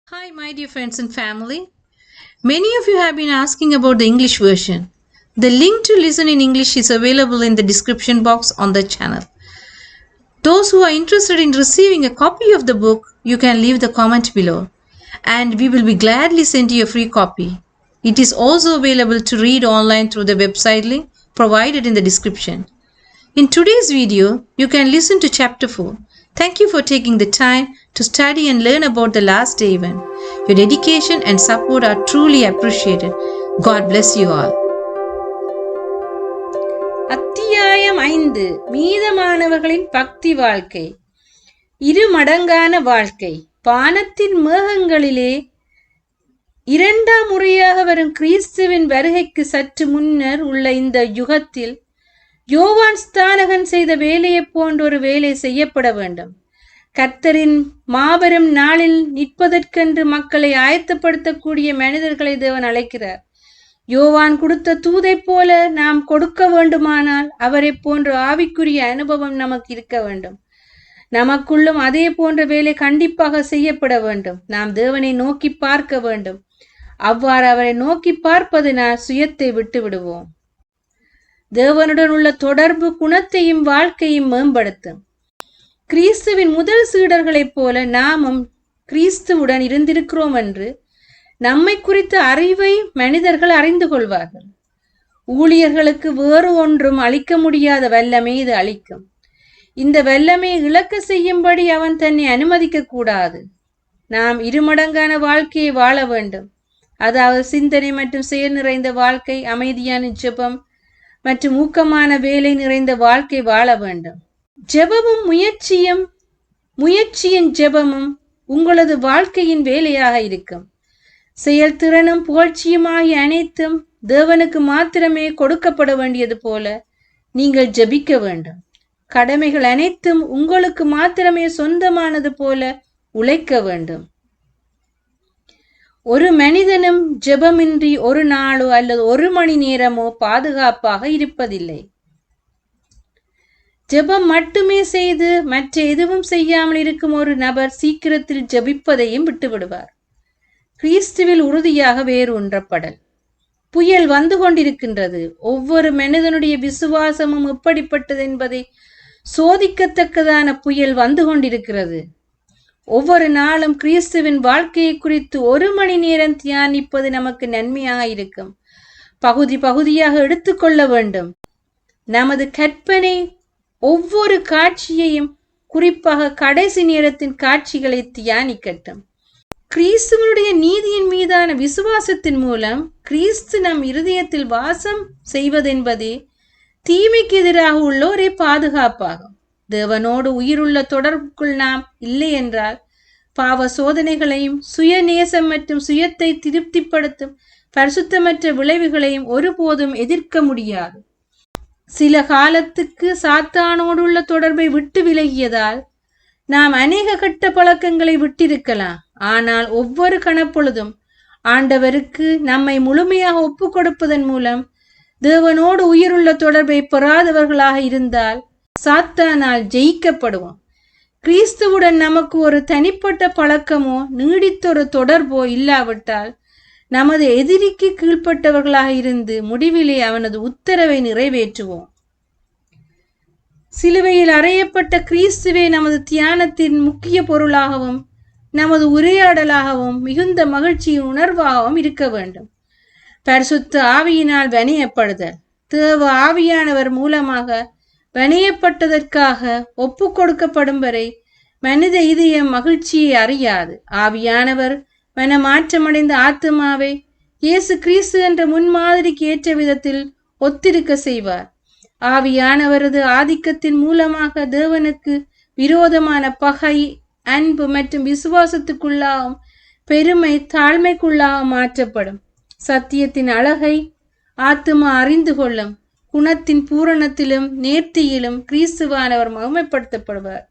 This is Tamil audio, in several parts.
Hi, my dear friends and family. Many of you have been asking about the English version. The link to listen in English is available in the description box on the channel. Those who are interested in receiving a copy of the book, you can leave the comment below and we will be gladly send you a free copy. It is also available to read online through the website link provided in the description. In today's video, you can listen to chapter 4. Thank you for taking the time to study and learn about the last day event. Your dedication and support are truly appreciated. God bless you all. அத்தியாயம் 5 மீதமானவர்களின் பக்தி வாழ்க்கை. இருமடங்கான வாழ்க்கை. வானத்தின் மேகங்களிலே இரண்டாம் முறையாக வரும் கிறிஸ்துவின் வருகைக்கு சற்று முன்னர் உள்ள இந்த யுகத்தில் யோவான் ஸ்தானகன் செய்த வேலையைப் போன்றொரு வேலை செய்யப்பட வேண்டும். கர்த்தரின் மாபெரும் நாளில் நிற்பதற்கென்று மக்களை ஆயத்தப்படுத்தக்கூடிய மனிதர்களை தேவன் அழைக்கிறார். யோவான் கொடுத்த தூதை போல நாம் கொடுக்க வேண்டுமானால் அவரை போன்ற ஆவிக்குரிய அனுபவம் நமக்கு இருக்க வேண்டும். நமக்குள்ளும் அதே போன்ற வேலை கண்டிப்பாக செய்யப்பட வேண்டும். நாம் தேவனை நோக்கி பார்க்க வேண்டும். அவ்வாறு அவரை நோக்கி பார்ப்பதனால் சுயத்தை விட்டு விடுவோம். தேவனுடன் உள்ள தொடர்பு குணத்தையும் வாழ்க்கையும் மேம்படுத்தும். கிறிஸ்துவின் முதல் சீடர்களைப் போல நாமும் கிறிஸ்துவுடன் இருந்திருக்கிறோம் என்று நம்மை குறித்த அறிவை மனிதர்கள் அறிந்து கொள்வார்கள். ஊழியர்களுக்கு வேறு ஒன்றும் அளிக்க முடியாத வல்லமை இது அளிக்கும். இந்த வல்லமையை இழக்க செய்யும்படி அவன் தன்னை அனுமதிக்க கூடாது. நாம் இருமடங்கான வாழ்க்கையை வாழ வேண்டும். அதாவது சிந்தனை மற்றும் செயல் நிறைந்த வாழ்க்கை, அமைதியான ஜெபம் மற்றும் ஊக்கமான வேலை நிறைந்த வாழ்க்கை வாழ வேண்டும். ஜெபமும் முயற்சியின் ஜெபமும் உங்களது வாழ்க்கையின் வேலையாக இருக்கும். செயல்திறனும் புகழ்ச்சியுமாகிய அனைத்தும் தேவனுக்கு மாத்திரமே கொடுக்கப்பட வேண்டியது போல நீங்கள் ஜெபிக்க வேண்டும். கடமைகள் அனைத்தும் உங்களுக்கு மாத்திரமே சொந்தமானது போல உழைக்க வேண்டும். ஒரு மனிதனும் ஜெபமின்றி ஒரு நாளோ அல்லது ஒரு மணி நேரமோ பாதுகாப்பாக இருப்பதில்லை. ஜெபம் மட்டுமே செய்து மற்ற எதுவும் செய்யாமல் இருக்கும் ஒரு நபர் சீக்கிரத்தில் ஜெபிப்பதையும் விட்டுவிடுவார். கிறிஸ்துவில் உறுதியாக வேறு ஒன்றப்படல். புயல் வந்து கொண்டிருக்கின்றது. ஒவ்வொரு மனிதனுடைய விசுவாசமும் எப்படிப்பட்டது என்பதை சோதிக்கத்தக்கதான புயல் வந்து கொண்டிருக்கிறது. ஒவ்வொரு நாளும் கிறிஸ்துவின் வாழ்க்கையை குறித்து ஒரு மணி நேரம் தியானிப்பது நமக்கு நன்மையாக இருக்கும். பகுதியாக எடுத்துக்கொள்ள வேண்டும். நமது கற்பனை ஒவ்வொரு காட்சியையும், குறிப்பாக கடைசி நேரத்தின் காட்சிகளை தியானிக்கட்டும். கிறிஸ்துவனுடைய நீதியின் மீதான விசுவாசத்தின் மூலம் கிறிஸ்து நம் இருதயத்தில் வாசம் செய்வதென்பதே தீமைக்கு எதிராக உள்ள ஒரே பாதுகாப்பாகும். தேவனோடு உயிருள்ள தொடர்புக்குள் நாம் இல்லை என்றால் பாவ சோதனைகளையும் சுயநேசம் மற்றும் சுயத்தை திருப்திப்படுத்தும் பரிசுத்தமற்ற விளைவுகளையும் ஒருபோதும் எதிர்க்க முடியாது. சில காலத்துக்கு சாத்தானோடுள்ள தொடர்பை விட்டு விலகியதால் நாம் அநேக கெட்ட பழக்கங்களை விட்டிருக்கலாம். ஆனால் ஒவ்வொரு கணப்பொழுதும் ஆண்டவருக்கு நம்மை முழுமையாக ஒப்பு கொடுப்பதன் மூலம் தேவனோடு உயிருள்ள தொடர்பை பெறாதவர்களாக இருந்தால் சாத்தானால் ஜெயிக்கப்படுவோம். கிறிஸ்துவுடன் நமக்கு ஒரு தனிப்பட்ட பழக்கமோ நீடித்தொரு தொடர்போ இல்லாவிட்டால் நமது எதிரிக்கு கீழ்ப்பட்டவர்களாக இருந்து முடிவிலே அவனது உத்தரவை நிறைவேற்றுவோம். சிலுவையில் அறையப்பட்ட கிறிஸ்துவே நமது தியானத்தின் முக்கிய பொருளாகவும் நமது உரையாடலாகவும் மிகுந்த மகிழ்ச்சியின் உணர்வாகவும் இருக்க வேண்டும். பரிசுத்த ஆவியினால் வணியப்படுதல். தேவ ஆவியானவர் மூலமாக வணியப்பட்டதற்காக ஒப்பு கொடுக்கப்படும் வரை மனித இதயம் மகிழ்ச்சியை அறியாது. ஆவியானவர் மனமாற்றமடைந்த ஆத்மாவை இயேசு கிறிஸ்து என்ற முன்மாதிரிக்கு ஏற்ற விதத்தில் ஒத்திருக்க செய்வார். ஆவியானவரது ஆதிக்கத்தின் மூலமாக தேவனுக்கு விரோதமான பகை, அன்பு மற்றும் விசுவாசத்துக்குள்ளாகவும் பெருமை, தாழ்மைக்குள்ளாக மாற்றப்படும். சத்தியத்தின் அழகை ஆத்மா அறிந்து கொள்ளும். குணத்தின் பூரணத்திலும் நேர்த்தியிலும் கிறிஸ்துவானவர் மகிமைப்படுத்தப்படுவார்.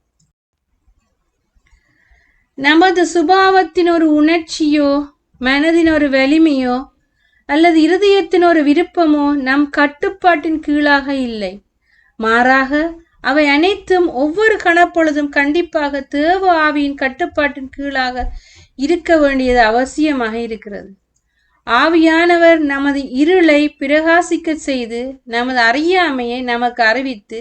நமது சுபாவத்தின் ஒரு உணர்ச்சியோ, மனதின் ஒரு வலிமையோ அல்லது இருதயத்தின் ஒரு விருப்பமோ நம் கட்டுப்பாட்டின் கீழாக இல்லை. மாறாக அவை அனைத்தும் ஒவ்வொரு கணப்பொழுதும் கண்டிப்பாக தேவ ஆவியின் கட்டுப்பாட்டின் கீழாக இருக்க வேண்டியது அவசியமாக இருக்கிறது. ஆவியானவர் நமது இருளை பிரகாசிக்க செய்து நமது அறியாமையை நமக்கு அறிவித்து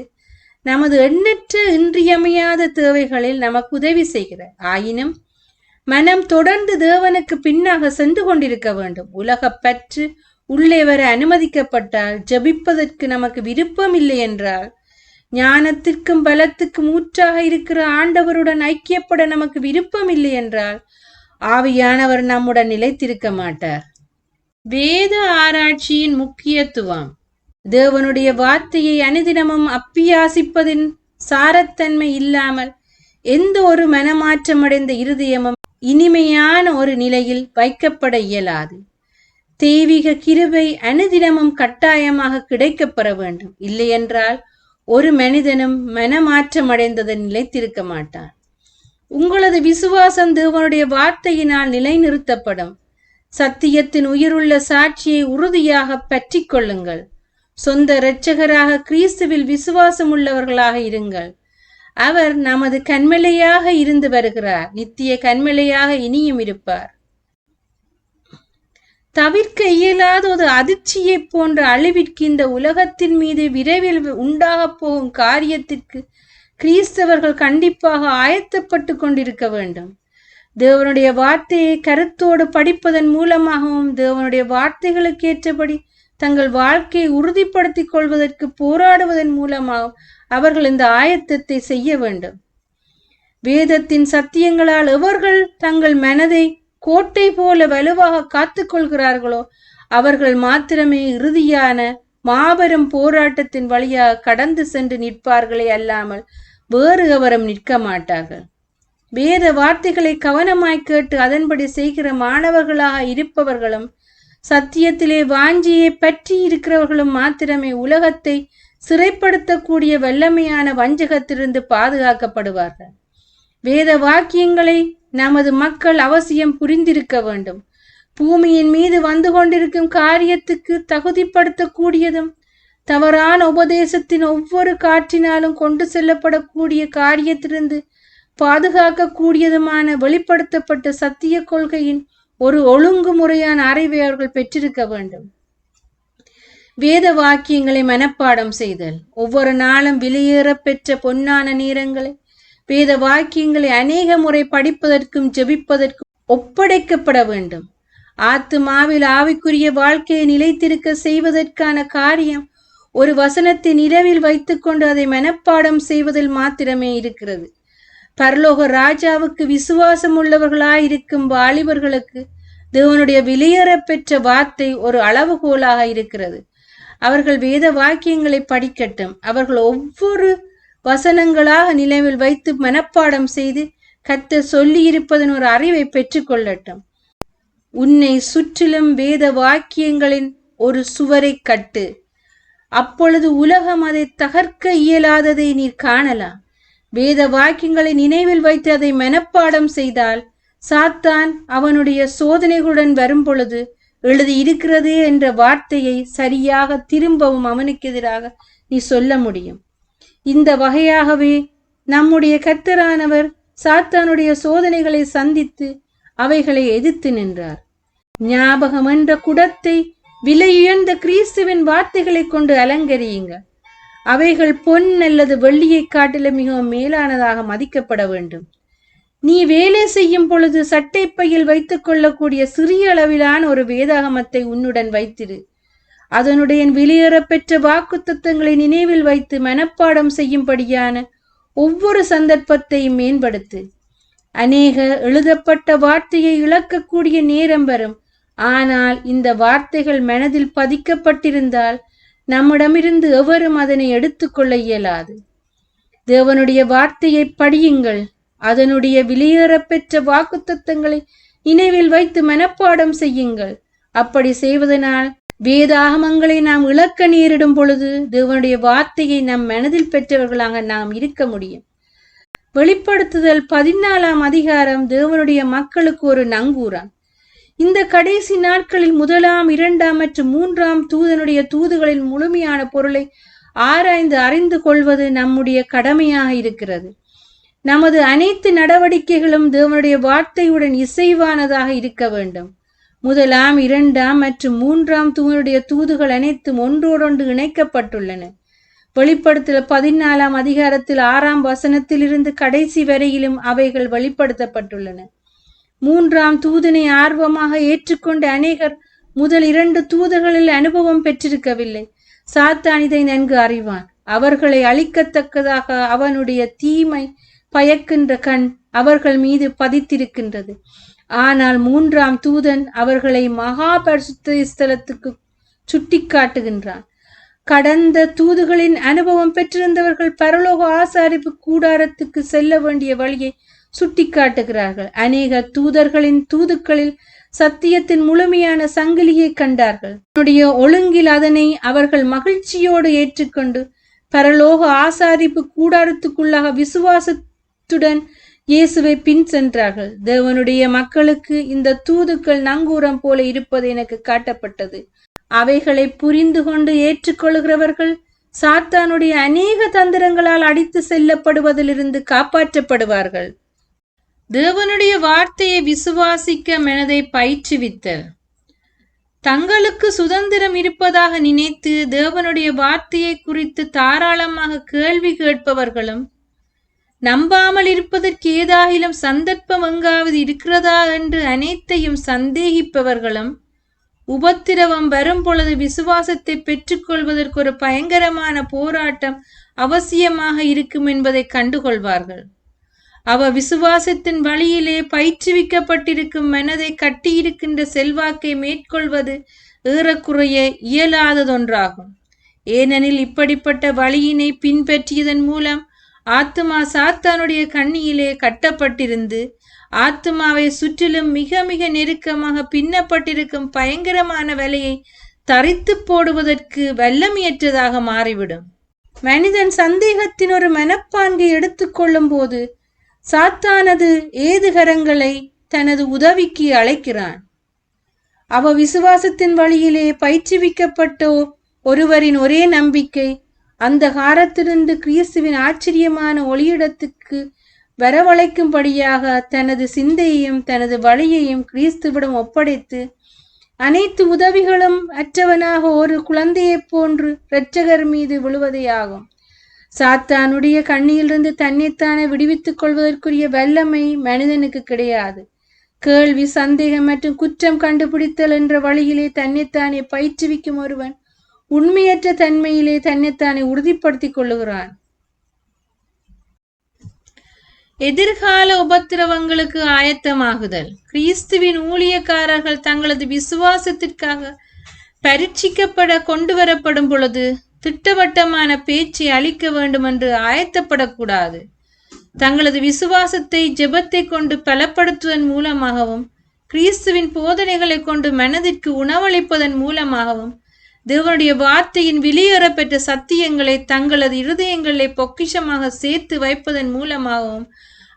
நமது எண்ணற்ற இன்றியமையாத தேவைகளில் நமக்கு உதவி செய்கிறார். ஆயினும் மனம் தொடர்ந்து தேவனுக்கு பின்னாக சென்று கொண்டிருக்க வேண்டும். உலகப் பற்று உள்ளே வர அனுமதிக்கப்பட்டால், ஜபிப்பதற்கு நமக்கு விருப்பம் இல்லை என்றால், ஞானத்திற்கும் பலத்துக்கும் ஊற்றாக இருக்கிற ஆண்டவருடன் ஐக்கியப்பட நமக்கு விருப்பம் இல்லை என்றால், ஆவியானவர் நம்முடன் நிலைத்திருக்க மாட்டார். வேத ஆராய்ச்சியின் முக்கியத்துவம். தேவனுடைய வார்த்தையை அனுதினமும் அப்பியாசிப்பதின் சாரத்தன்மை இல்லாமல் எந்த ஒரு மனமாற்றமடைந்த இருதயமும் இனிமையான ஒரு நிலையில் வைக்கப்பட இயலாது. தெய்வீக கிருபை அனுதினமும் கட்டாயமாக கிடைக்கப்பெற வேண்டும். இல்லையென்றால் ஒரு மனிதனும் மனமாற்றமடைந்ததை நிலைத்திருக்க மாட்டான். உங்களது விசுவாசம் தேவனுடைய வார்த்தையினால் நிலைநிறுத்தப்படும். சத்தியத்தின் உயிருள்ள சாட்சியை உறுதியாக பற்றி கொள்ளுங்கள். சொந்த இரட்சகராக கிறிஸ்துவில் விசுவாசம் உள்ளவர்களாக இருங்கள். அவர் நமது கண்மலையாக இருந்து வருகிறார். நித்திய கண்மலையாக இனியும் இருப்பார். தவிர்க்க இயலாத ஒரு அதிர்ச்சியை போன்ற அழிவிற்கு இந்த உலகத்தின் மீது விரைவில் உண்டாக போகும் காரியத்திற்கு கிறிஸ்தவர்கள் கண்டிப்பாக ஆயத்தப்பட்டு கொண்டிருக்க வேண்டும். தேவனுடைய வார்த்தையை கருத்தோடு படிப்பதன் மூலமாகவும் தேவனுடைய வார்த்தைகளுக்கு ஏற்றபடி தங்கள் வாழ்க்கையை உறுதிப்படுத்திக் கொள்வதற்கு போராடுவதன் மூலமாகவும் அவர்கள் இந்த ஆயத்தத்தை செய்ய வேண்டும். வேதத்தின் சத்தியங்களால் எவர்கள் தங்கள் மனதை கோட்டை போல வலுவாக காத்துக் கொள்கிறார்களோ அவர்கள் மாத்திரமே இறுதியான மாபெரும் போராட்டத்தின் வழியாக கடந்து சென்று நிற்பார்களே அல்லாமல் வேறு எவரும் நிற்க மாட்டார்கள். வேத வார்த்தைகளை கவனமாய் கேட்டு அதன்படி செய்கிற மாணவர்களாக இருப்பவர்களும் சத்தியத்திலே வாஞ்சியை பற்றி இருக்கிறவர்களும் மாத்திரமே உலகத்தை சிறைப்படுத்தக்கூடிய வல்லமையான வஞ்சகத்திலிருந்து பாதுகாக்கப்படுவார்கள். வேத வாக்கியங்களை நமது மக்கள் அவசியம் புரிந்திருக்க வேண்டும். பூமியின் மீது வந்து கொண்டிருக்கும் காரியத்துக்கு தகுதிப்படுத்தக்கூடியதும் தவறான உபதேசத்தின் ஒவ்வொரு காற்றினாலும் கொண்டு செல்லப்படக்கூடிய காரியத்திலிருந்து பாதுகாக்கக்கூடியதுமான வெளிப்படுத்தப்பட்ட சத்திய கொள்கையின் ஒரு ஒழுங்குமுறையான அறிவை அவர்கள் பெற்றிருக்க வேண்டும். வேத வாக்கியங்களை மனப்பாடம் செய்தல். ஒவ்வொரு நாளும் விலையேற பெற்ற பொன்னான நேரங்களை வேத வாக்கியங்களை அநேக முறை படிப்பதற்கும் ஜெபிப்பதற்கும் ஒப்படைக்கப்பட வேண்டும். ஆத்துமாவில் ஆவிக்குரிய வாழ்க்கையை நிலைத்திருக்க செய்வதற்கான காரியம் ஒரு வசனத்தை நிலவில் வைத்துக்கொண்டு அதை மனப்பாடம் செய்வதில் மாத்திரமே இருக்கிறது. பரலோக ராஜாவுக்கு விசுவாசம் உள்ளவர்களாயிருக்கும் வாலிபர்களுக்கு தேவனுடைய விலையேற பெற்ற வார்த்தை ஒரு அளவுகோலாக இருக்கிறது. அவர்கள் வேத வாக்கியங்களை படிக்கட்டும். அவர்கள் ஒவ்வொரு வசனங்களாக நினைவில் வைத்து மனப்பாடம் செய்து கர்த்தர் சொல்லி இருப்பதன் ஒரு அறிவை பெற்றுக்கொள்ளட்டும். உன்னை சுற்றிலும் வேத வாக்கியங்களின் ஒரு சுவரை கட்டு. அப்பொழுது உலகம் அதை தகர்க்க இயலாததை நீர் காணலாம். வேத வாக்கியங்களை நினைவில் வைத்து அதை மனப்பாடம் செய்தால் சாத்தான் அவனுடைய சோதனைகளுடன் வரும்பொழுது எழுதி இருக்கிறதே என்ற வார்த்தையை சரியாக திரும்பவும் அவனுக்கு எதிராக நீ சொல்ல முடியும். இந்த வகையாகவே நம்முடைய கர்த்தரானவர் சாத்தானுடைய சோதனைகளை சந்தித்து அவைகளை எதிர்த்து நின்றார். ஞாபகம் என்ற குடத்தை விலையுயர்ந்த கிறிஸ்துவின் வார்த்தைகளை கொண்டு அலங்கரியுங்கள். அவைகள் பொன் அல்லது வெள்ளியை காட்டிலும் மிகவும் மேலானதாக மதிக்கப்பட வேண்டும். நீ வேலை செய்யும் பொழுது சட்டை பையில் வைத்துக் கொள்ளக்கூடிய சிறிய அளவிலான ஒரு வேதாகமத்தை உன்னுடன் வைத்திரு. அதனுடைய வெளியேற பெற்ற வாக்குத்தத்தங்களை நினைவில் வைத்து மனப்பாடம் செய்யும்படியான ஒவ்வொரு சந்தர்ப்பத்தையும் மேம்படுத்து. அநேக எழுதப்பட்ட வார்த்தையை இழக்கக்கூடிய நேரம் வரும். ஆனால் இந்த வார்த்தைகள் மனதில் பதிக்கப்பட்டிருந்தால் நம்மிடமிருந்து எவரும் அதனை எடுத்துக்கொள்ள இயலாது. தேவனுடைய வார்த்தையை படியுங்கள். அதனுடைய வெளியேற பெற்ற வாக்குத்தத்தங்களை நினைவில் வைத்து மனப்பாடம் செய்யுங்கள். அப்படி செய்வதனால் வேதாகமங்களை நாம் இழக்க நேரிடும் பொழுது தேவனுடைய வார்த்தையை நம் மனதில் பெற்றவர்களாக நாம் இருக்க முடியும். வெளிப்படுத்துதல் 14ஆம் அதிகாரம் தேவனுடைய மக்களுக்கு ஒரு நங்கூரம். இந்த கடைசி நாட்களில் 1ஆம் 2ஆம் மற்றும் 3ஆம் தூதனுடைய தூதுகளின் முழுமையான பொருளை ஆராய்ந்து அறிந்து கொள்வது நம்முடைய கடமையாக இருக்கிறது. நமது அனைத்து நடவடிக்கைகளும் தேவனுடைய வார்த்தையுடன் இசைவானதாக இருக்க வேண்டும். 1, 2 மற்றும் 3 தூதனுடைய தூதுகள் அனைத்தும் ஒன்றோடொன்று இணைக்கப்பட்டுள்ளன. வெளிப்படுத்தல் 14 அதிகாரத்தில் 6 வசனத்திலிருந்து கடைசி வரையிலும் அவைகள் வெளிப்படுத்தப்பட்டுள்ளன. 3 தூதனை ஆர்வமாக ஏற்றுக்கொண்ட அநேகர் முதல் 2 தூதர்களில் அனுபவம் பெற்றிருக்கவில்லை. சாத்தான் இதை நன்கு அறிவான். அவர்களை அழிக்கத்தக்கதாக அவனுடைய தீமை பயக்கின்ற கண் அவர்கள் மீது பதித்திருக்கின்றது. ஆனால் 3 தூதன் அவர்களை மகா பரிசுத்த ஸ்தலத்துக்கு சுட்டி காட்டுகின்றான். கடந்த தூதுகளின் அனுபவம் பெற்றிருந்தவர்கள் பரலோக ஆசாரிப்பு கூடாரத்துக்கு செல்ல வேண்டிய வழியை சுட்டி காட்டுகிறார்கள். அநேக தூதர்களின் தூதுக்களில் சத்தியத்தின் முழுமையான சங்கிலியை கண்டார்கள். அவனுடைய ஒழுங்கில் அதனை அவர்கள் மகிழ்ச்சியோடு ஏற்றுக்கொண்டு பரலோக ஆசாரிப்பு கூடாரத்துக்குள்ளாக விசுவாசத்துடன் இயேசுவை பின் சென்றார்கள். தேவனுடைய மக்களுக்கு இந்த தூதுக்கள் நங்கூரம் போல இருப்பது எனக்கு காட்டப்பட்டது. அவைகளை புரிந்து கொண்டு ஏற்றுக்கொள்கிறவர்கள் சாத்தானுடைய அநேக தந்திரங்களால் அடித்து செல்லப்படுவதிலிருந்து காப்பாற்றப்படுவார்கள். தேவனுடைய வார்த்தையை விசுவாசிக்க மனதை பயிற்றுவித்தல். தங்களுக்கு சுதந்திரம் இருப்பதாக நினைத்து தேவனுடைய வார்த்தையை குறித்து தாராளமாக கேள்வி கேட்பவர்களும், நம்பாமல் இருப்பதற்கு ஏதாகிலும் சந்தர்ப்பம் எங்காவது இருக்கிறதா என்று அனைத்தையும் சந்தேகிப்பவர்களும், உபத்திரவம் வரும் பொழுது விசுவாசத்தை பெற்றுக்கொள்வதற்கு ஒரு பயங்கரமான போராட்டம் அவசியமாக இருக்கும் என்பதை கண்டுகொள்வார்கள். விசுவாசத்தின் வழியிலே பயிற்றுவிக்கப்பட்டிருக்கும் மனதை கட்டியிருக்கின்ற செல்வாக்கை மேற்கொள்வது ஏறக்குறைய இயலாததொன்றாகும். ஏனெனில் இப்படிப்பட்ட வழியினை பின்பற்றியதன் மூலம் ஆத்மா சாத்தானுடைய கண்ணியிலே கட்டப்பட்டிருந்து ஆத்மாவை சுற்றிலும் மிக மிக நெருக்கமாக பின்னப்பட்டிருக்கும் பயங்கரமான வலையை தரித்து போடுவதற்கு வல்லமையற்றதாக மாறிவிடும். மனிதன் சந்தேகத்தின் ஒரு மனப்பான்கை எடுத்துக்கொள்ளும் போது சாத்தானது ஏதுகரங்களை தனது உதவிக்கு அழைக்கிறான். விசுவாசத்தின் வழியிலே பயிற்றுவிக்கப்பட்டோ ஒருவரின் ஒரே நம்பிக்கை அந்த காலத்திலிருந்து கிறிஸ்துவின் ஆச்சரியமான ஒளியிடத்துக்கு வரவழைக்கும்படியாக தனது சிந்தையையும் தனது வழியையும் கிறிஸ்துவிடம் ஒப்படைத்து அனைத்து உதவிகளும் அற்றவனாக ஒரு குழந்தையைப் போன்று இரட்சகர் மீது விழுவதே ஆகும். சாத்தானுடைய கண்ணியிலிருந்து தன்னைத்தானே விடுவித்துக் கொள்வதற்குரிய வல்லமை மனிதனுக்கு கிடையாது. கேள்வி, சந்தேகம் மற்றும் குற்றம் கண்டுபிடித்தல் என்ற வழியிலே தன்னைத்தானே பயிற்றுவிக்கும் ஒருவன் உண்மையற்ற தன்மையிலே தன்னைத்தானே உறுதிப்படுத்திக் கொள்ளுகிறான். எதிர்கால உபத்திரவங்களுக்கு ஆயத்தமாகுதல். கிறிஸ்துவின் ஊழியக்காரர்கள் தங்களது விசுவாசத்திற்காக பரீட்சிக்கப்பட கொண்டு வரப்படும் பொழுது திட்டவட்டமான பேச்சை அளிக்க வேண்டும் என்று ஆயத்தப்படக்கூடாது. தங்களது விசுவாசத்தை ஜெபத்தை கொண்டு பலப்படுத்துவதன் மூலமாகவும் கிறிஸ்துவின் போதனைகளை கொண்டு மனதிற்கு உணவளிப்பதன் மூலமாகவும் தேவனுடைய வார்த்தையின் வெளியேறப்பெற்ற சத்தியங்களை தங்களது இருதயங்களை பொக்கிஷமாக சேர்த்து வைப்பதன் மூலமாகவும்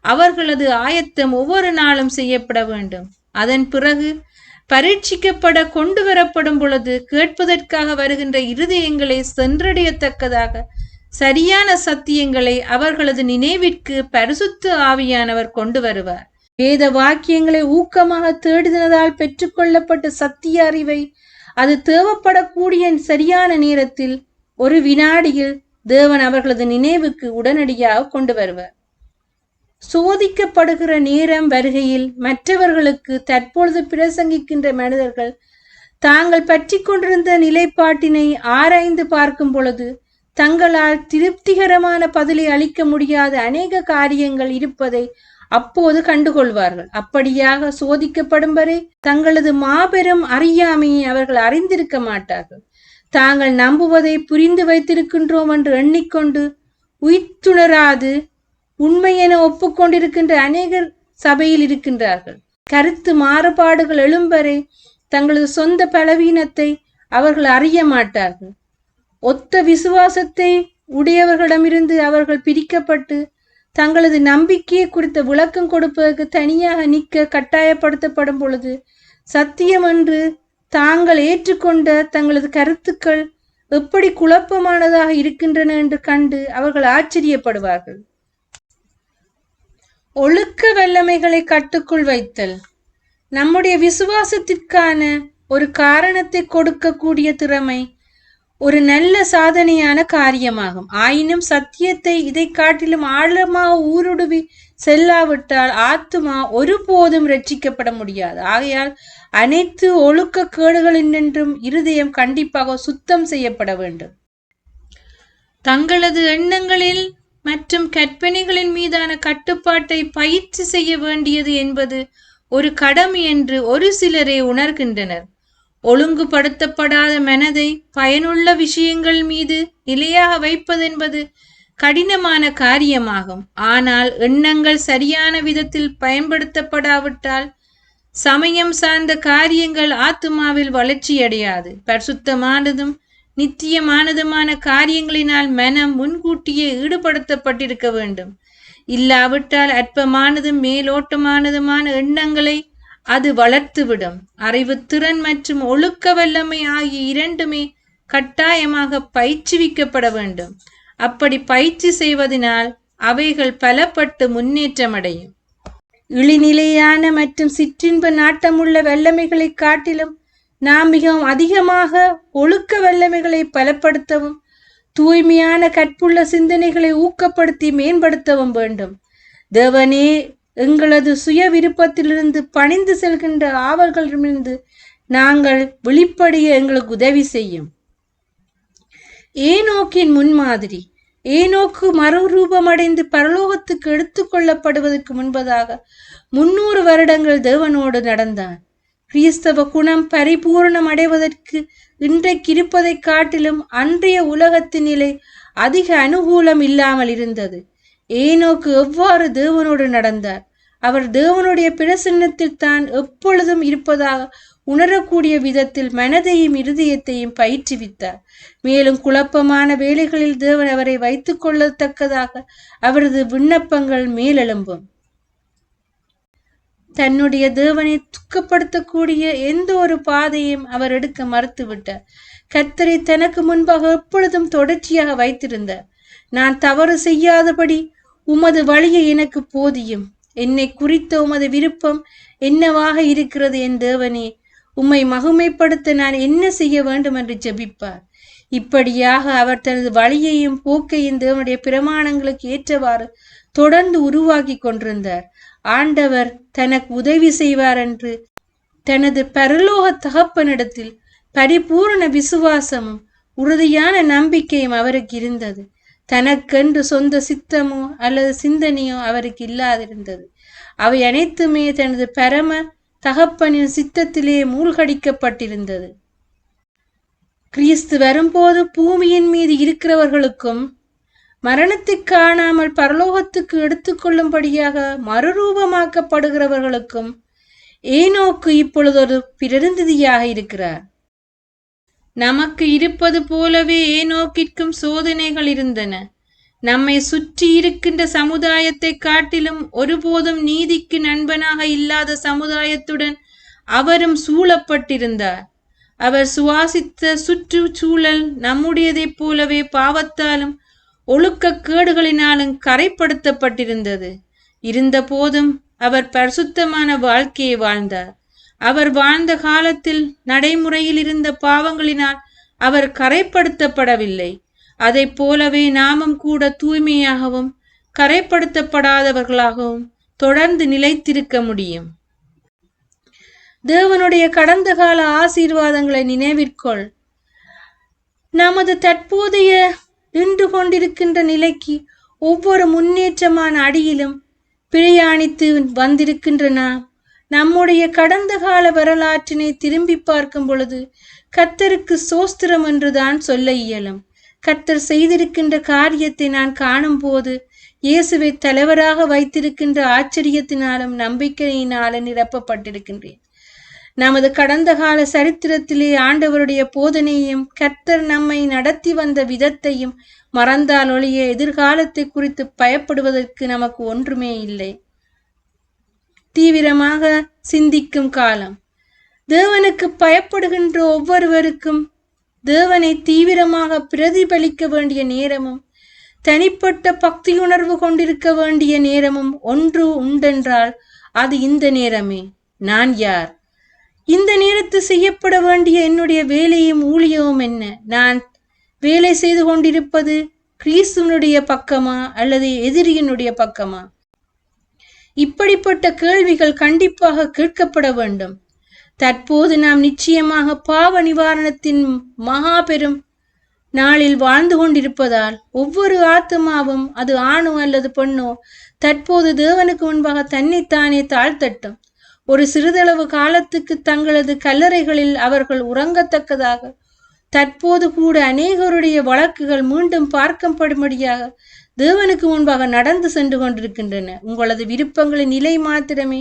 அவர்களது ஆயத்தம் ஒவ்வொரு நாளும் செய்யப்பட வேண்டும். அதன் பிறகு பரீட்சிக்கப்பட கொண்டு வரப்படும் பொழுது கேட்பதற்காக வருகின்ற இருதயங்களை சென்றடையத்தக்கதாக சரியான சத்தியங்களை அவர்களது நினைவிற்கு பரிசுத்த ஆவியானவர் கொண்டு வருவார். வேத வாக்கியங்களை ஊக்கமாக தேடுதலால் பெற்றுக்கொள்ளப்பட்ட சத்திய அறிவை அது தேவைப்படக்கூடிய சரியான நேரத்தில் ஒரு வினாடியில் தேவன் அவர்களது நினைவுக்கு உடனடியாக கொண்டு வருவார். சோதிக்கப்படுகிற நேரம் வருகையில் மற்றவர்களுக்கு தற்பொழுது பிரசங்கிக்கின்ற மனிதர்கள் தாங்கள் பற்றி கொண்டிருந்த நிலைப்பாட்டினை ஆராய்ந்து பார்க்கும் பொழுது தங்களால் திருப்திகரமான பதிலை அளிக்க முடியாத அநேக காரியங்கள் இருப்பதை அப்போது கண்டுகொள்வார்கள். அப்படியாக சோதிக்கப்படும் வரை தங்களது மாபெரும் அறியாமையை அவர்கள் அறிந்திருக்க மாட்டார்கள். தாங்கள் நம்புவதை புரிந்து வைத்திருக்கின்றோம் என்று எண்ணிக்கொண்டு உயிர்த்துணராது உண்மையென ஒப்புக்கொண்டிருக்கின்ற அநேகர் சபையில் இருக்கின்றார்கள். கருத்து மாறுபாடுகள் எழும் வரை தங்களது சொந்த பலவீனத்தை அவர்கள் அறிய மாட்டார்கள். ஒத்த விசுவாசத்தை உடையவர்களிடமிருந்து அவர்கள் பிரிக்கப்பட்டு தங்களது நம்பிக்கையை குறித்த விளக்கம் கொடுப்பதற்கு தனியாக நிற்க கட்டாயப்படுத்தப்படும் பொழுது சத்தியம் என்று தாங்கள் ஏற்றுக்கொண்ட தங்களது கருத்துக்கள் எப்படி குழப்பமானதாக இருக்கின்றன என்று கண்டு அவர்கள் ஆச்சரியப்படுவார்கள். ஒழுக்க வல்லமைகளை கட்டுக்குள் வைத்தல் நம்முடைய விசுவாசத்திற்கான ஒரு காரணத்தை கொடுக்கக்கூடிய திறமை ஒரு நல்ல சாதனையான காரியமாகும். ஆயினும் சத்தியத்தை இதை காட்டிலும் ஆழமாக ஊடுருவி செல்லாவிட்டால் ஆத்துமா ஒருபோதும் ரட்சிக்கப்பட முடியாது. ஆகையால் அனைத்து ஒழுக்க கேடுகளினின்றும் இருதயம் கண்டிப்பாக சுத்தம் செய்யப்பட வேண்டும். தங்களது எண்ணங்களில் மற்றும் கற்பனைகளின் மீதான கட்டுப்பாட்டை பயிற்சி செய்ய வேண்டியது என்பது ஒரு கடமை என்று ஒரு சிலரே உணர்கின்றனர். ஒழுங்குபடுத்தப்படாத மனதை பயனுள்ள விஷயங்கள் மீது நிலையாக வைப்பதென்பது கடினமான காரியமாகும். ஆனால் எண்ணங்கள் சரியான விதத்தில் பயன்படுத்தப்படாவிட்டால் சமயம் சார்ந்த காரியங்கள் ஆத்துமாவில் வளர்ச்சியடையாது. பரிசுத்தமானதும் நித்தியமானதுமான காரியங்களினால் மனம் முன்கூட்டியே ஈடுபடுத்தப்பட்டிருக்க வேண்டும். இல்லாவிட்டால் அற்பமானதும் மேலோட்டமானதுமான எண்ணங்களை அது வளர்த்துவிடும். அறிவுத்திறன் மற்றும் ஒழுக்க வல்லமை ஆகிய இரண்டுமே கட்டாயமாக பயிற்சிவிக்கப்பட வேண்டும். அப்படி பயிற்சி செய்வதனால் அவைகள் பலப்பட்டு முன்னேற்றமடையும். இழிநிலையான மற்றும் சிற்றின்ப நாட்டமுள்ள வல்லமைகளை காட்டிலும் நாம் மிகவும் அதிகமாக ஒழுக்க வல்லமைகளை பலப்படுத்தவும் தூய்மையான கற்புள்ள சிந்தனைகளை ஊக்கப்படுத்தி மேம்படுத்தவும் வேண்டும். தேவனே எங்களது சுய விருப்பத்திலிருந்து பணிந்து செல்கின்ற ஆவல்களிலிருந்து நாங்கள் வெளிப்படைய எங்களுக்கு உதவி செய்யும். ஏனோக்கின் முன்மாதிரி. ஏனோக்கு மறுரூபமடைந்து பரலோகத்துக்கு எடுத்துக்கொள்ளப்படுவதற்கு முன்பதாக 300 வருடங்கள் தேவனோடு நடந்தார். கிறிஸ்தவ குணம் பரிபூர்ணம் அடைவதற்கு இன்றைக்கு இருப்பதை காட்டிலும் அன்றைய உலகத்தின் நிலை அதிக அனுகூலம் இல்லாமல் இருந்தது. ஏனோக்கு எவ்வாறு தேவனோடு நடந்தார்? அவர் தேவனுடைய பிரசன்னத்தில் தான் எப்பொழுதும் இருப்பதாக உணரக்கூடிய விதத்தில் மனதையும் இருதயத்தையும் பயிற்றுவித்தார். மேலும் குழப்பமான வேலைகளில் தேவன் அவரை வைத்துக் கொள்ளத்தக்கதாக அவரது விண்ணப்பங்கள் மேலெழும்பும். தன்னுடைய தேவனை துக்கப்படுத்தக்கூடிய எந்த ஒரு பாதையும் அவர் எடுக்க மறுத்துவிட்டார். கர்த்தரை தனக்கு முன்பாக எப்பொழுதும் தொடர்ச்சியாக வைத்திருந்தார். நான் தவறு செய்யாதபடி உமது வழியை எனக்கு போதியும். என்னை குறித்த உமது விருப்பம் என்னவாக இருக்கிறது என் தேவனே? உம்மை மகிமைப்படுத்த நான் என்ன செய்ய வேண்டும் என்று ஜெபிப்பார். இப்படியாக அவர் தனது வழியையும் போக்கையும் தேவனுடைய பிரமாணங்களுக்கு ஏற்றவாறு தொடர்ந்து உருவாக்கி கொண்டிருந்தார். ஆண்டவர் தனக்கு உதவி செய்வார் என்று தனது பரலோக தகப்பனிடத்தில் பரிபூர்ண விசுவாசமும் உறுதியான நம்பிக்கையும் அவருக்கு இருந்தது. தனக்கென்று சொந்த சித்தமோ அல்லது சிந்தனையோ அவருக்கு இல்லாதிருந்தது. அவை அனைத்துமே தனது பரம தகப்பனின் சித்தத்திலே மூழ்கடிக்கப்பட்டிருந்தது. கிறிஸ்து வரும்போது பூமியின் மீது இருக்கிறவர்களுக்கும் மரணத்தை காணாமல் பரலோகத்துக்கு எடுத்துக்கொள்ளும்படியாக மறுரூபமாக்கப்படுகிறவர்களுக்கும் ஏனோக்கு இப்பொழுது ஒரு பிரதிநிதியாக இருக்கிறார். நமக்கு இருப்பது போலவே ஏனோக்கிற்கும் சோதனைகள் இருந்தன. நம்மை சுற்றி இருக்கின்ற சமுதாயத்தை காட்டிலும் ஒருபோதும் நீதிக்கு நண்பனாக இல்லாத சமுதாயத்துடன் அவரும் சூழப்பட்டிருந்தார். அவர் சுவாசித்த சுற்றுச்சூழல் நம்முடையதைப் போலவே பாவத்தாலும் ஒழுக்க கேடுகளினாலும் கரைப்படுத்தப்பட்டிருந்தது. இருந்த போதும் அவர் பரிசுத்தமான வாழ்க்கையை வாழ்ந்தார். அவர் வாழ்ந்த காலத்தில் நடைமுறையில் இருந்த பாவங்களினால் அவர் கரைப்படுத்தப்படவில்லை. அதை போலவே நாமும் கூட தூய்மையாகவும் கரைப்படுத்தப்படாதவர்களாகவும் தொடர்ந்து நிலைத்திருக்க முடியும். தேவனுடைய கடந்த கால ஆசீர்வாதங்களை நினைவிற்கொள். நமது தற்போதைய நின்று கொண்டிருக்கின்ற நிலைக்கு ஒவ்வொரு முன்னேற்றமான அடியிலும் பிரயாணித்து வந்திருக்கின்ற நாம் நம்முடைய கடந்த கால வரலாற்றினை திரும்பி பார்க்கும் பொழுது கர்த்தருக்கு சோஸ்திரம் என்றுதான் சொல்ல இயலும். கர்த்தர் செய்திருக்கின்ற காரியத்தை நான் காணும் போது இயேசுவை தலைவராக வைத்திருக்கின்ற ஆச்சரியத்தினாலும் நம்பிக்கையினாலும் நிரப்பப்பட்டிருக்கின்றேன். நமது கடந்த கால சரித்திரத்திலே ஆண்டவருடைய போதனையும் கர்த்தர் நம்மை நடத்தி வந்த விதத்தையும் மறந்தால் ஒழிய எதிர்காலத்தை குறித்து பயப்படுவதற்கு நமக்கு ஒன்றுமே இல்லை. தீவிரமாக சிந்திக்கும் காலம். தேவனுக்கு பயப்படுகின்ற ஒவ்வொருவருக்கும் தேவனை தீவிரமாக பிரதிபலிக்க வேண்டிய நேரமும் தனிப்பட்ட பக்தியுணர்வு கொண்டிருக்க வேண்டிய நேரமும் ஒன்று உண்டென்றால் அது இந்த நேரமே. நான் யார்? இந்த நேரத்து செய்யப்பட வேண்டிய என்னுடைய வேலையும் ஊழியமும் என்ன? நான் வேலை செய்து கொண்டிருப்பது கிறிஸ்துவனுடைய பக்கமா அல்லது எதிரியினுடைய பக்கமா? இப்படிப்பட்ட கேள்விகள் கண்டிப்பாக கேட்கப்பட வேண்டும். தற்போது நாம் நிச்சயமாக பாவ நிவாரணத்தின் மகா பெரும் நாளில் வாழ்ந்து கொண்டிருப்பதால் ஒவ்வொரு ஆத்மாவும், அது ஆணோ அல்லது பெண்ணோ, தற்போது தேவனுக்கு முன்பாக தன்னைத்தானே தாழ்த்தட்டும். ஒரு சிறிதளவு காலத்துக்கு தங்களது கல்லறைகளில் அவர்கள் உறங்கத்தக்கதாக தற்போது கூட அநேகருடைய வழக்குகள் மீண்டும் பார்க்கப்படும்படியாக தேவனுக்கு முன்பாக நடந்து சென்று கொண்டிருக்கின்றன. உங்களது விருப்பங்களின் நிலை மாத்திரமே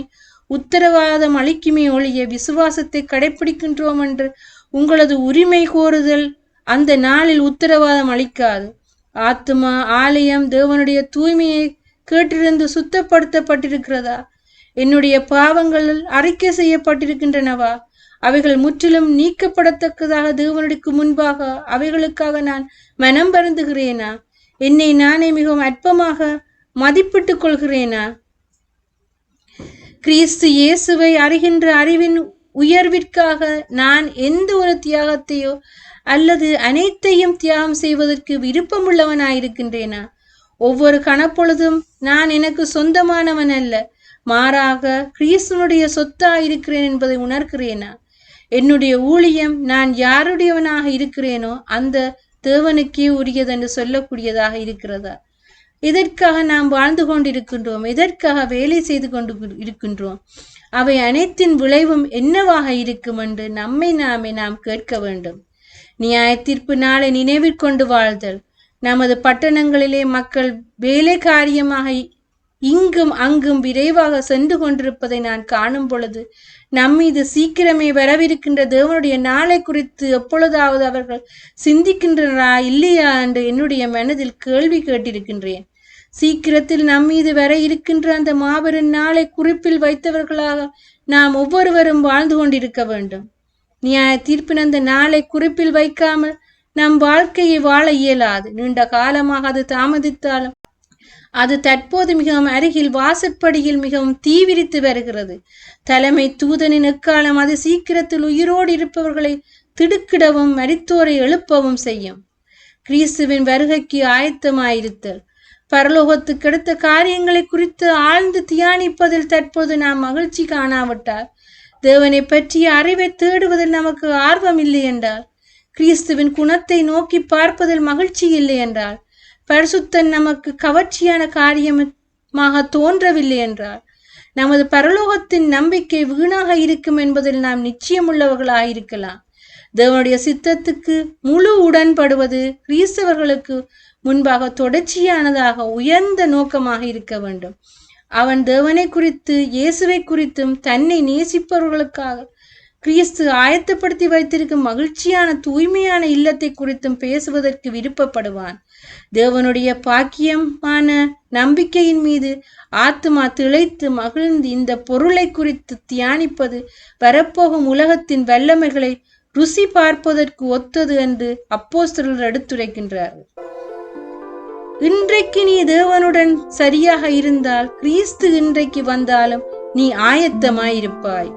உத்தரவாதம் அளிக்குமே ஒழிய விசுவாசத்தை கடைபிடிக்கின்றோம் என்று உங்களது உரிமை கோருதல் அந்த நாளில் உத்தரவாதம் அளிக்காது. ஆத்மா ஆலயம் தேவனுடைய தூய்மையை கேட்டிருந்து சுத்தப்படுத்தப்பட்டிருக்கிறதா? என்னுடைய பாவங்கள் அறிக்கை செய்யப்பட்டிருக்கின்றனவா? அவைகள் முற்றிலும் நீக்கப்படத்தக்கதாக தேவனுக்கு முன்பாக அவைகளுக்காக நான் மனம் வருந்துகிறேனா? என்னை நானே மிகவும் அற்பமாக மதிப்பிட்டுக் கொள்கிறேனா? கிறிஸ்து இயேசுவை அறிகின்ற அறிவின் உயர்விற்காக நான் எந்த ஒரு தியாகத்தையோ அல்லது அனைத்தையும் தியாகம் செய்வதற்கு விருப்பமுள்ளவனாயிருக்கின்றேனா? ஒவ்வொரு கணப்பொழுதும் நான் எனக்கு சொந்தமானவன் அல்ல, மாறாக கிறிஸ்துவனுடைய சொத்தாயிருக்கிறேன் என்பதை உணர்கிறேனா? என்னுடைய ஊழியம் நான் யாருடையவனாக இருக்கிறேனோ அந்த தேவனுக்கே உரியதென்று சொல்லக்கூடியதாக இருக்கிறதா? எதற்காக நாம் வாழ்ந்து கொண்டிருக்கின்றோம்? எதற்காக வேலை செய்து கொண்டு இருக்கின்றோம்? அவை அனைத்தின் விளைவும் என்னவாக இருக்கும் என்று நம்மை நாம் கேட்க வேண்டும். நியாய தீர்ப்பு நாளை நினைவிற்கொண்டு வாழ்தல். நமது பட்டணங்களிலே மக்கள் வேலை காரியமாக இங்கும் அங்கும் விரைவாக சென்று கொண்டிருப்பதை நான் காணும் பொழுது நம்மீது சீக்கிரமே வரவிருக்கின்ற தேவனுடைய நாளை குறித்து எப்பொழுதாவது அவர்கள் சிந்திக்கின்றனரா இல்லையா என்று என்னுடைய மனதில் கேள்வி கேட்டிருக்கின்றேன். சீக்கிரத்தில் நம்மீது வர இருக்கின்ற அந்த மாபெரும் நாளை குறிப்பில் வைத்தவர்களாக நாம் ஒவ்வொருவரும் வாழ்ந்து கொண்டிருக்க வேண்டும். நியாய தீர்ப்பின் அந்த நாளை குறிப்பில் வைக்காமல் நம் வாழ்க்கையை வாழ இயலாது. நீண்ட காலமாக அது தாமதித்தாலும் அது தற்போது மிகவும் அருகில், வாசற்படியில் மிகவும் தீவிரித்து வருகிறது. தலைமை தூதனின் எக்காலம் அது சீக்கிரத்தில் உயிரோடு இருப்பவர்களை திடுக்கிடவும் மரித்தோரை எழுப்பவும் செய்யும். கிறிஸ்துவின் வருகைக்கு ஆயத்தமாயிருத்தல். பரலோகத்துக்கு அடுத்த காரியங்களை குறித்து ஆழ்ந்து தியானிப்பதில் தற்போது நாம் மகிழ்ச்சி காணாவிட்டால், தேவனை பற்றிய அறிவை தேடுவதில் நமக்கு ஆர்வம் இல்லை என்றால், கிறிஸ்துவின் குணத்தை நோக்கி பார்ப்பதில் மகிழ்ச்சி இல்லை என்றால், பரிசுத்தன் நமக்கு கவர்ச்சியான காரியமாக தோன்றவில்லை என்றால், நமது பரலோகத்தின் நம்பிக்கை வீணாக இருக்கும் என்பதில் நாம் நிச்சயமுள்ளவர்களாயிருக்கலாம். தேவனுடைய சித்தத்துக்கு முழு உடன்படுவது கிறிஸ்தவர்களுக்கு முன்பாக தொடர்ச்சியானதாக உயர்ந்த நோக்கமாக இருக்க வேண்டும். அவன் தேவனை குறித்து, இயேசுவை குறித்தும், தன்னை நேசிப்பவர்களுக்காக கிறிஸ்து ஆயத்தப்படுத்தி வைத்திருக்கும் மகிழ்ச்சியான தூய்மையான இல்லத்தை குறித்தும் பேசுவதற்கு விருப்பப்படுவான். தேவனுடைய பாக்கியமான நம்பிக்கையின் மீது ஆத்மா திளைத்து மகிழ்ந்து இந்த பொருளை குறித்து தியானிப்பது வரப்போகும் உலகத்தின் வல்லமைகளை ருசி பார்ப்பதற்கு ஒத்தது என்று அப்போஸ்தலர் எடுத்துரைக்கின்றார்கள். இன்றைக்கு நீ தேவனுடன் சரியாக இருந்தால் கிறிஸ்து இன்றைக்கு வந்தாலும் நீ ஆயத்தமாயிருப்பாய்.